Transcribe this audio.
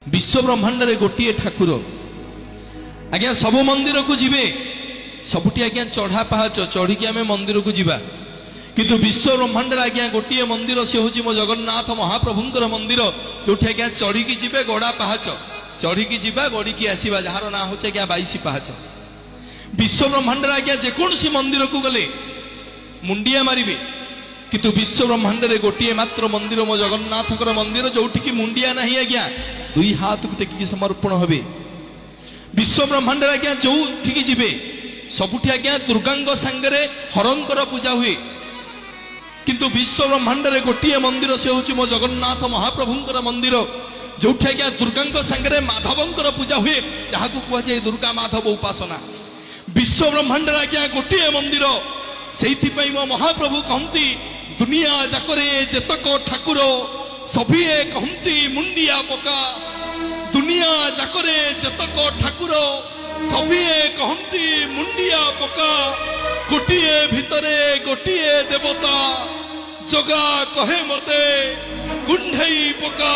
विश्व ब्रह्मांड रे गोटे ठाकुर आज्ञा सब मंदिर को जीवे सबुटी आज्ञा चढ़ा पाहाच चढ़ी आम मंदिर को जीवा किंतु विश्व ब्रह्मांड आज्ञा गोटे मंदिर से हूँ मो जगन्नाथ महाप्रभुंकर मंदिर जो आज्ञा चढ़ी जीवे गड़ा पाहाच चढ़ी जीवा गड़ी की आसवा जार ना हूँ आज्ञा 22 पाहाच विश्व ब्रह्मांड आज्ञा जेकोसी मंदिर को गले मुंडिया मारे किंतु विश्व ब्रह्मांड रे गोटे मात्र मंदिर मो जगन्नाथ मंदिर जो मुंडिया नहीं आज्ञा दुई हाथ को टेकिकी समर्पण हे विश्व ब्रह्मांड आज्ञा जो जीवे सबुठी आज्ञा दुर्गांग सांगरे हरंकर पूजा हुए किंतु विश्व ब्रह्मांड रे गोटे मंदिर से हूँ मो जगन्नाथ महाप्रभुंकर मंदिर जो आज्ञा दुर्गांग सांगरे माधवंकर पूजा हुए जहाँ कहुए दुर्गा माधव उपासना विश्व ब्रह्मांड आज्ञा गोटे मंदिर से मो महाप्रभु कहती दुनिया जाकरे जेतक ठाकुर सभी कहती मुंडिया पका दुनिया जाकरे जेतक ठाकुर सभी कहती मुंडिया पका गोटिए भितरे गोटिए देवता जगा कहे मते कुंढई पका।